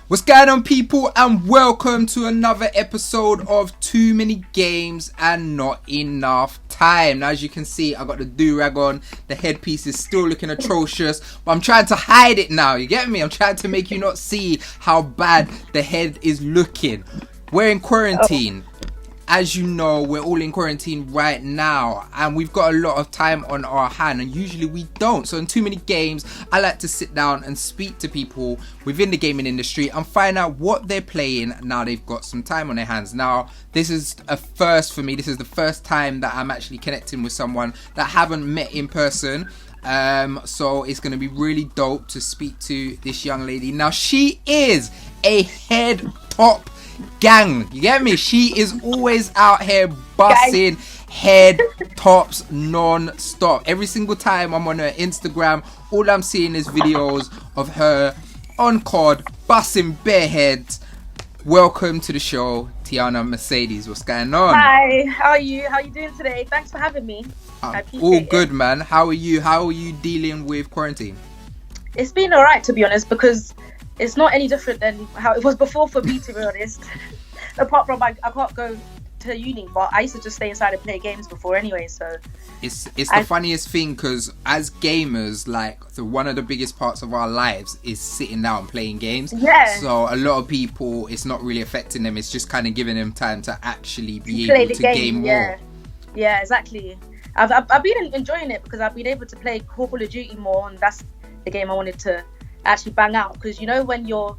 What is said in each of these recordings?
What's going on, people, and welcome to another episode of Too Many Games and Not Enough Time. Now, as you can see, I got the do-rag on. The headpiece is still looking atrocious, but I'm trying to hide it now. You get me? I'm trying to make you not see how bad the head is looking. We're in quarantine. As you know, we're all in quarantine right now, and we've got a lot of time on our hand, and usually we don't. So in Too Many Games, I like to sit down and speak to people within the gaming industry and find out what they're playing now they've got some time on their hands. Now, this is a first for me. This is the first time that I'm actually connecting with someone that I haven't met in person. So it's going to be really dope to speak to this young lady. Now, she is a head top gang, you get me? She is always out here busting head tops non-stop. Every single time I'm on her Instagram, all I'm seeing is videos of her on COD busting bare heads. Welcome to the show, Tianna-Mercedes. What's going on? Hi, how are you? How are you doing today? Thanks for having me. All good, man. How are you? How are you dealing with quarantine? It's been alright, to be honest, because it's not any different than how it was before for me, to be honest. Apart from I can't go to uni, but I used to just stay inside and play games before anyway. So it's the funniest thing, because as gamers, like one of the biggest parts of our lives is sitting down and playing games. Yeah. So a lot of people, it's not really affecting them. It's just kind of giving them time to actually be play able to the game more. Yeah, exactly. I've been enjoying it because I've been able to play Call of Duty more, and that's the game I wanted to actually bang out, because you know when you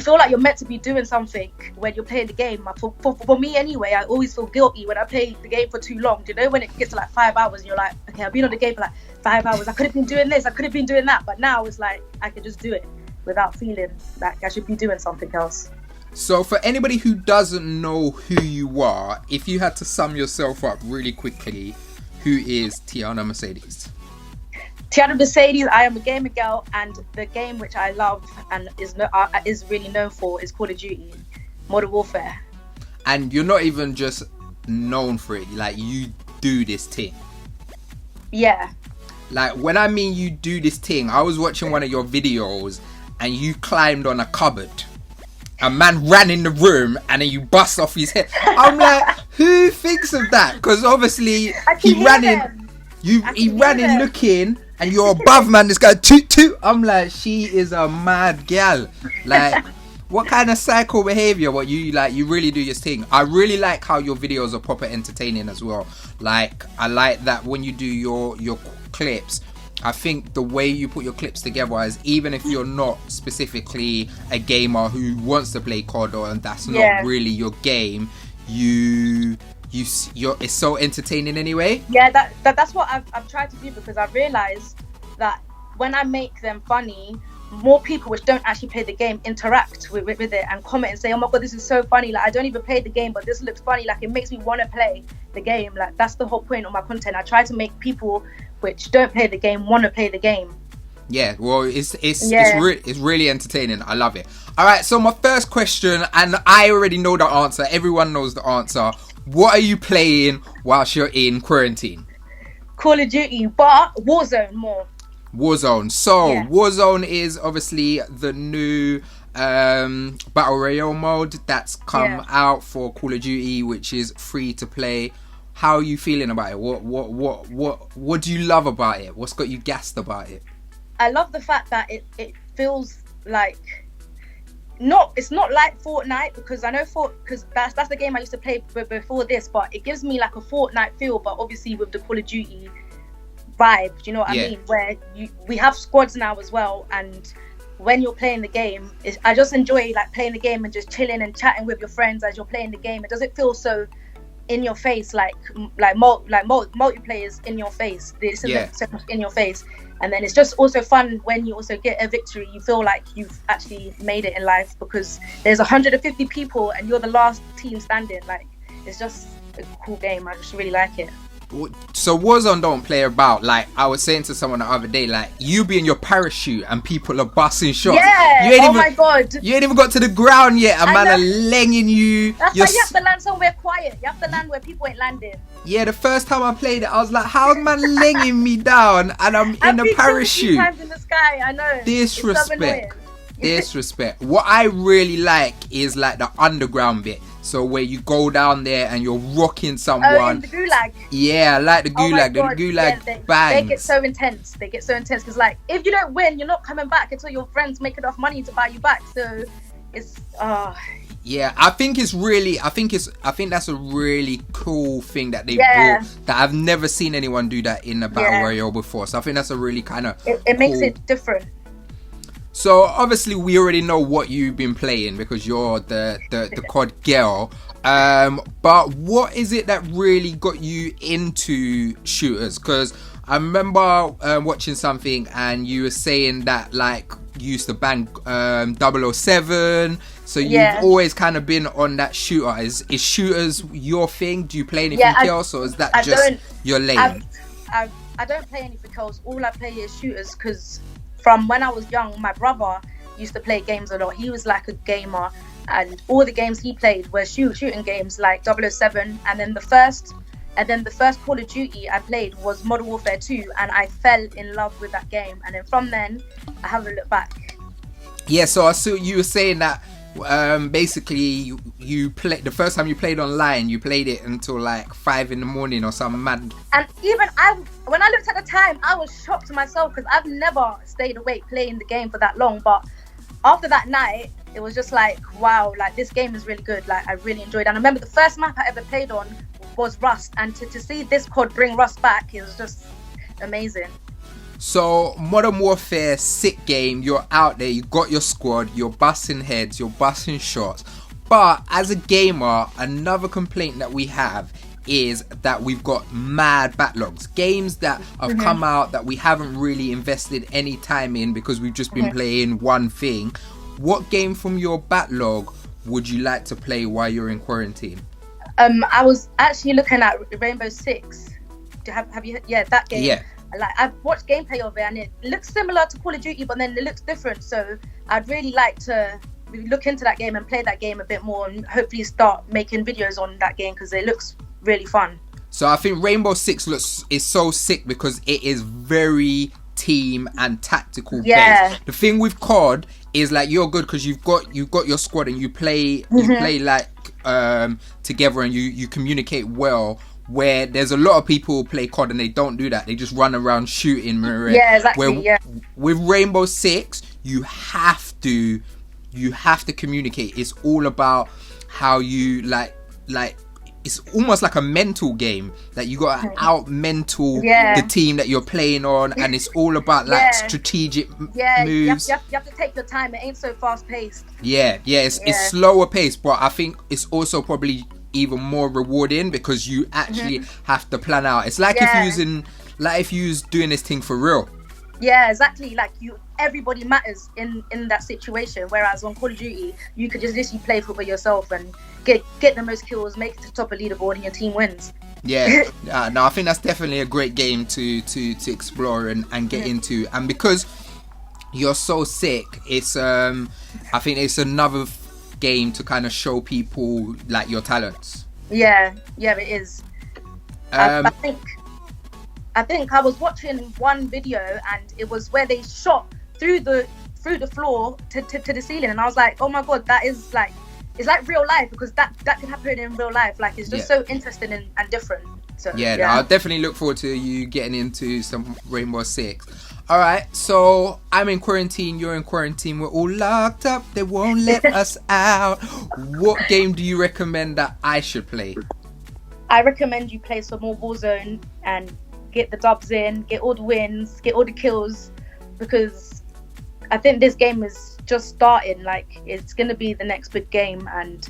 feel like you're meant to be doing something when you're playing the game. For me anyway, I always feel guilty when I play the game for too long. Do you know when it gets to like 5 hours and you're like, okay, I've been on the game for like 5 hours, I could have been doing this, I could have been doing that, but now it's like I can just do it without feeling like I should be doing something else. So for anybody who doesn't know who you are, if you had to sum yourself up really quickly, who is Tianna-Mercedes? Tianna-Mercedes, I am a gamer girl, and the game which I love and is really known for is Call of Duty, Modern Warfare. And you're not even just known for it, like you do this thing. Yeah. Like when I mean you do this thing, I was watching one of your videos and you climbed on a cupboard. A man ran in the room and then you bust off his head. I'm like, who thinks of that? Because obviously he ran in looking, and you're above, man. This guy toot toot. I'm like, she is a mad gal. Like, what kind of psycho behavior? What you like? You really do your thing. I really like how your videos are proper entertaining as well. Like, I like that when you do your clips. I think the way you put your clips together is, even if you're not specifically a gamer who wants to play COD, and that's not really your game, it's so entertaining anyway. Yeah, that's what I've tried to do, because I've realized that when I make them funny, more people which don't actually play the game interact with it and comment and say, oh my god, this is so funny, like I don't even play the game but this looks funny, like it makes me want to play the game. Like that's the whole point of my content. I try to make people which don't play the game want to play the game. Yeah, well, it's really entertaining. I love it. All right, so my first question, and I already know the answer, everyone knows the answer. What are you playing whilst you're in quarantine? Call of Duty, but Warzone more. Warzone. So Warzone is obviously the new battle royale mode that's come out for Call of Duty, which is free to play. How are you feeling about it? What do you love about it? What's got you gassed about it? I love the fact that it feels like it's not like Fortnite, because I know because that's the game I used to play before this, but it gives me like a Fortnite feel, but obviously with the Call of Duty vibe. Do you know what I mean? Where we have squads now as well, and when you're playing the game, I just enjoy like playing the game and just chilling and chatting with your friends as you're playing the game. It doesn't feel so in your face like multiplayer is in your face. This isn't so much in your face. And then it's just also fun when you also get a victory. You feel like you've actually made it in life, because there's 150 people and you're the last team standing. Like, it's just a cool game. I just really like it. So Warzone don't play about. Like I was saying to someone the other day, like you be in your parachute and people are busting shots. Yeah. My god. You ain't even got to the ground yet. A man are lenging you. That's why you have to land somewhere quiet. You have to land where people ain't landing. Yeah, the first time I played it, I was like, how's man lenging me down and I'm in a parachute? Times in the sky, I know. Disrespect. Disrespect. What I really like is like the underground bit. So where you go down there and you're rocking someone. Oh, in the gulag. Yeah, I like the Oh my gulag. God. The gulag Yeah, bangs. they get so intense. They get so intense because, like, if you don't win, you're not coming back until your friends make enough money to buy you back. So it's yeah, I think that's a really cool thing that they brought, that I've never seen anyone do that in a battle royale before. So I think that's a really kind of it makes it different. So obviously we already know what you've been playing because you're the COD girl. But what is it that really got you into shooters? Because I remember watching something and you were saying that like you used to bang 007. So you've always kind of been on that shooter. Is shooters your thing? Do you play anything else, or is that just your lane? I don't play anything else. All I play is shooters because from when I was young, my brother used to play games a lot. He was like a gamer, and all the games he played were shooting games like 007. And then the first Call of Duty I played was Modern Warfare 2, and I fell in love with that game. And then from then, I haven't looked back. Yeah, so I saw you were saying that basically you played the first time you played online, you played it until like 5 a.m. or something mad. And even when I looked at the time, I was shocked to myself because I've never stayed awake playing the game for that long. But after that night, it was just like, wow, like this game is really good. Like I really enjoyed it. And I remember the first map I ever played on was Rust, and to see this COD bring Rust back, it was just amazing. So Modern Warfare, sick game, you're out there, you got your squad, you're busting heads, you're busting shots. But as a gamer, another complaint that we have is that we've got mad backlogs. Games that have come out that we haven't really invested any time in because we've just been playing one thing. What game from your backlog would you like to play while you're in quarantine? I was actually looking at Rainbow Six. Have you? Yeah, that game. Yeah. Like I've watched gameplay of it and it looks similar to Call of Duty, but then it looks different. So I'd really like to look into that game and play that game a bit more, and hopefully start making videos on that game because it looks really fun. So I think Rainbow Six is so sick because it is very team and tactical based. The thing with COD is like you're good because you've got your squad and you play like together and you communicate well. Where there's a lot of people who play COD and they don't do that. They just run around shooting. Yeah, exactly. With Rainbow Six, you have to communicate. It's all about how you like. It's almost like a mental game that you got to out mental the team that you're playing on, and it's all about like strategic moves. You have to take your time. It ain't so fast paced. It's slower paced, but I think it's also probably even more rewarding because you actually have to plan out. It's like if you was doing this thing for real. Yeah, exactly. Like everybody matters in that situation. Whereas on Call of Duty, you could just literally play football yourself and get the most kills, make it to the top of the leaderboard, and your team wins. Yeah, no, I think that's definitely a great game to explore and get into. And because you're so sick, it's I think it's another game to kind of show people like your talents. Yeah, it is. I think I was watching one video and it was where they shot through the floor to the ceiling, and I was like, oh my god, that is like, it's like real life, because that can happen in real life. Like it's just so interesting and different. So no, I'll definitely look forward to you getting into some Rainbow Six. Alright, so I'm in quarantine, you're in quarantine, we're all locked up, they won't let us out. What game do you recommend that I should play? I recommend you play some more Warzone and get the dubs in, get all the wins, get all the kills, because I think this game is just starting. Like it's going to be the next big game and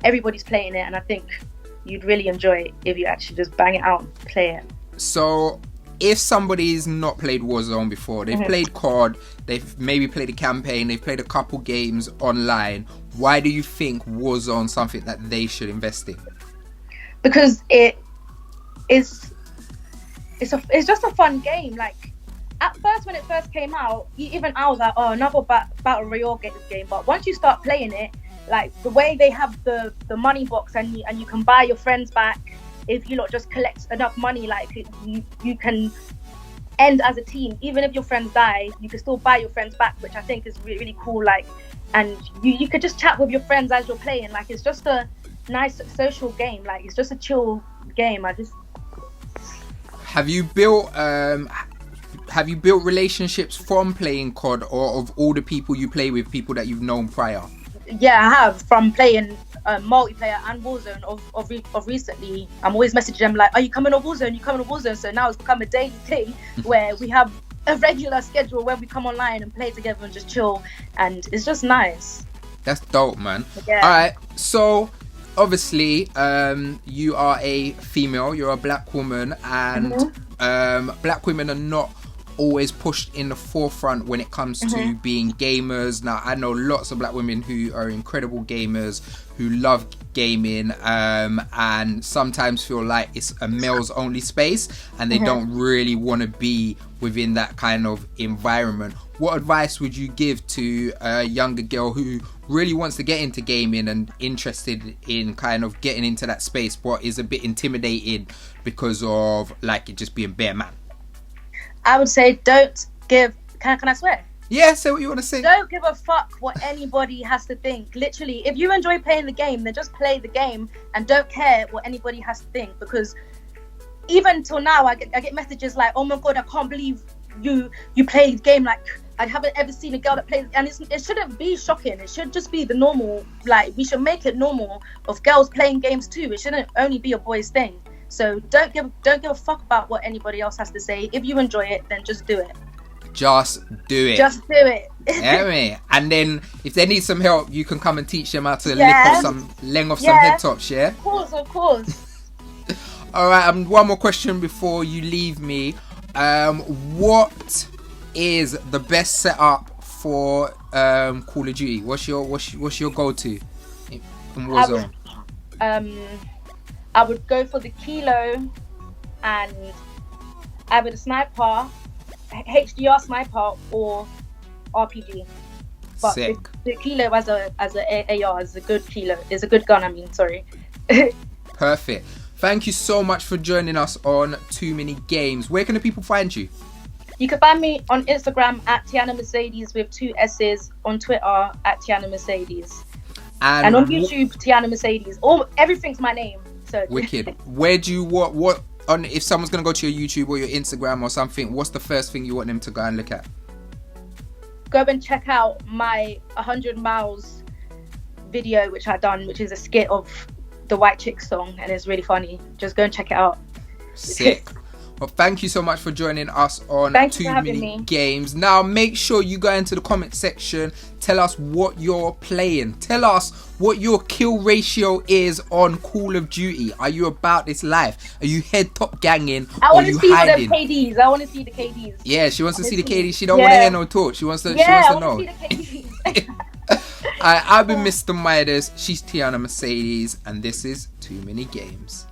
everybody's playing it, and I think you'd really enjoy it if you actually just bang it out and play it. So if somebody's not played Warzone before, they've played COD, they've maybe played a campaign, they've played a couple games online, why do you think Warzone's something that they should invest in? Because it's just a fun game. Like at first, when it first came out, even I was like, oh, another battle royale game. But once you start playing it, like the way they have the money box and you can buy your friends back if you not just collect enough money. Like you can end as a team. Even if your friends die, you can still buy your friends back, which I think is really, really cool. Like, and you could just chat with your friends as you're playing. Like, it's just a nice social game. Like, it's just a chill game. Have you built relationships from playing COD, or of all the people you play with, people that you've known prior? Yeah, I have, from playing multiplayer and Warzone of recently. I'm always messaging them like, are you coming on Warzone? You coming on Warzone? So now it's become a daily thing where we have a regular schedule where we come online and play together and just chill, and it's just nice. That's dope, man. Yeah. All right, so obviously you are a female, you're a black woman, and black women are not always pushed in the forefront when it comes to being gamers. Now, I know lots of black women who are incredible gamers, who love gaming, and sometimes feel like it's a males only space and they don't really want to be within that kind of environment. What advice would you give to a younger girl who really wants to get into gaming and interested in kind of getting into that space, but is a bit intimidated because of like it just being bare man? I would say don't give... Can I swear? Yeah, say what you want to say. Don't give a fuck what anybody has to think. Literally, if you enjoy playing the game, then just play the game and don't care what anybody has to think. Because even till now, I get messages like, oh my God, I can't believe you play the game. Like, I haven't ever seen a girl that plays... And it shouldn't be shocking. It should just be the normal... Like, we should make it normal of girls playing games too. It shouldn't only be a boys thing. So don't give a fuck about what anybody else has to say. If you enjoy it, then just do it. Just do it. Just do it. Yeah, and then if they need some help, you can come and teach them how to leng off some head tops. Yeah. Of course. All right. One more question before you leave me. What is the best setup for Call of Duty? What's your go-to in Warzone? I would go for the Kilo, and either the sniper, HDR sniper, or RPG. But Sick. The Kilo as a AR is a good Kilo. Is a good gun. I mean, sorry. Perfect. Thank you so much for joining us on Too Many Games. Where can the people find you? You can find me on Instagram at Tianna-Mercedes with 2 S's, on Twitter at Tianna-Mercedes, and on YouTube Tianna-Mercedes. Everything's my name. So wicked. Where do you what on if someone's gonna go to your YouTube or your Instagram or something? What's the first thing you want them to go and look at? Go and check out my 100 miles video, which I done, which is a skit of the White Chicks song, and it's really funny. Just go and check it out. Sick. Well, thank you so much for joining us on Too Many Games. Now, make sure you go into the comment section. Tell us what you're playing. Tell us what your kill ratio is on Call of Duty. Are you about this life? Are you head top ganging, or are you hiding? I want to see the KDs. Yeah, she wants to see the KDs. She don't want to hear no talk. She wants to know. I want to see the KDs. I've been Mr. Midas. She's Tianna-Mercedes, and this is Too Many Games.